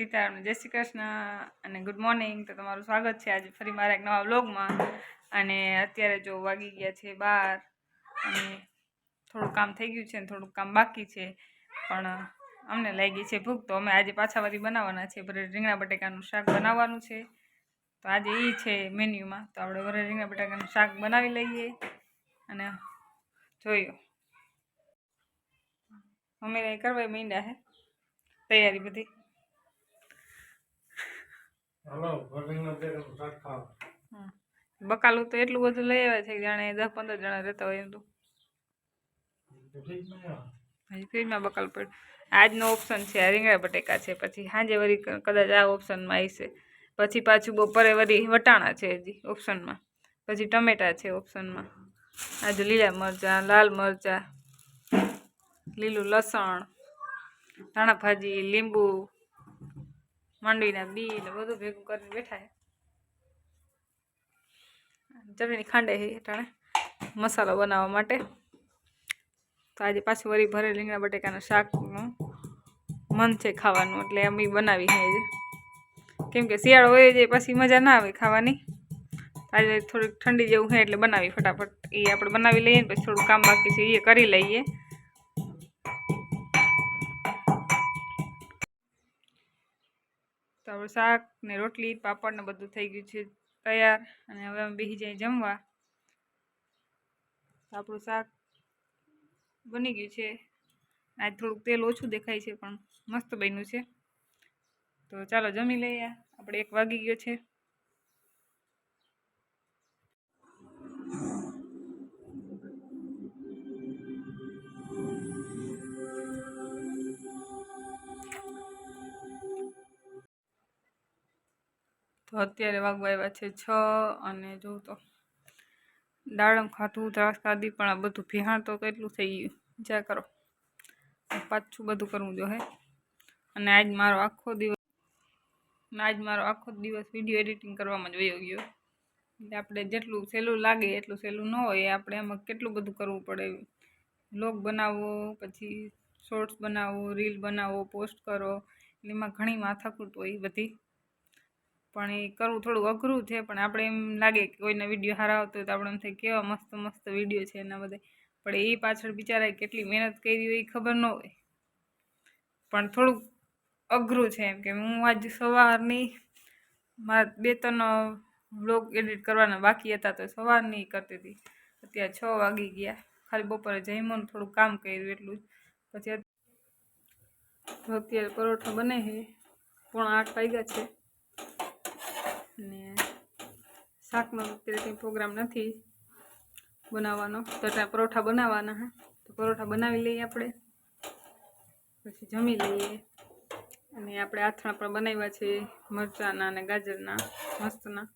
સીતારામ, જય શ્રી કૃષ્ણ અને good morning. તો તમારું સ્વાગત છે આજે ફરી મારા એક નવા વ્લોગમાં। અને અત્યારે જો વાગી ગયા છે 12 અને થોડું કામ થઈ ગયું છે અને થોડું કામ બાકી છે, પણ અમને લાગી છે ભૂખ, તો અમે આજે પાછા વળી બનાવવાના છે રીંગણા બટેકાનું શાક બનાવવાનું છે। તો આજે એ છે મેન્યુમાં, તો આપણે વરે રીંગણા બટાકાનું શાક બનાવી લઈએ અને જોયો મમ્મી કરવા માંડ્યા હે તૈયારી બધી। બકાલું તો એટલું બધું લઈ આવ્યા છે જાણે 10-15 જણા રહેતા હોય એમ। તો હજી ફ્રીજમાં બકાલ પડ્યું। આજનો ઓપ્શન છે આ રીંગણા બટેકા છે, પછી સાંજે વળી કદાચ આ ઓપ્શનમાં આવશે, પછી પાછું બપોરે વળી વટાણા છે હજી ઓપ્શનમાં, પછી ટમેટા છે ઓપ્શનમાં, આજે લીલા મરચાં, લાલ મરચાં, લીલું લસણ, ધાણા ભાજી, લીંબુ, માંડવીના બી ને બધું ભેગું કરીને બેઠા છે। ચટણી ખાંડે છે અટાણે મસાલો બનાવવા માટે। તો આજે પાછું વળી ભરે રીંગણા બટેકાના શાકનું મન છે ખાવાનું, એટલે અમે બનાવી છે આજે, કેમ કે શિયાળો હોય જાય પછી મજા ના આવે ખાવાની। આજે થોડીક ઠંડી જેવું છે એટલે બનાવી ફટાફટ, એ આપણે બનાવી લઈએ ને પછી થોડું કામ બાકી છે એ કરી લઈએ। તો આપણે શાક ને રોટલી પાપડ ને બધું થઈ ગયું છે તૈયાર, અને હવે અમે બેસી જઈએ જમવા। આપણું શાક બની ગયું છે, આજ થોડુંક તેલ ઓછું દેખાય છે પણ મસ્ત બન્યું છે। તો ચાલો જમી લઈએ, આપણે 1 વાગી ગયો છે। તો અત્યારે વાગવા આવ્યા છે 6, અને જો તો દાડમ ખાધું, દ્રાક્ષ ખાધી, પણ આ બધું ભેહાણ તો કેટલું થઈ ગયું વિચાર કરો, પાછું બધું કરવું જોઈએ। અને આજ મારો આખો દિવસ વિડીયો એડિટિંગ કરવામાં જ વયો ગયો, એટલે આપણે જેટલું સહેલું લાગે એટલું સહેલું ન હોય, આપણે એમાં કેટલું બધું કરવું પડે, વ્લોગ બનાવવો, પછી શોર્ટ્સ બનાવવો, રીલ બનાવવો, પોસ્ટ કરો, એટલે એમાં ઘણી માથાકૂટ હોય બધી, પણ એ કરવું થોડું અઘરું છે। પણ આપણે એમ લાગે કે કોઈના વિડીયો સારા આવતો હોય તો આપણે એમ થાય કેવા મસ્ત મસ્ત વિડીયો છે એના બધા, પણ એ પાછળ બિચારાએ કેટલી મહેનત કરી હોય એ ખબર ન હોય, પણ થોડુંક અઘરું છે એમ કે હું આજ સવારની મારા 2-3 વ્લોગ એડિટ કરવાના બાકી હતા, તો સવારની કરતી હતી, અત્યારે 6 વાગી ગયા, ખાલી બપોરે જમ્યું થોડું કામ કર્યું એટલું જ। પછી અત્યારે પરોઠા બને છે, 7:45 વાગ્યા છે, અને શાકનો અત્યારે કંઈ પ્રોગ્રામ નથી બનાવવાનો, તો ત્યાં પરોઠા બનાવવાના હે, તો પરોઠા બનાવી લઈએ આપણે, પછી જમી લઈએ। અને આપણે આથણા પણ બનાવ્યા છે મરચાંના અને ગાજરના મસ્તના,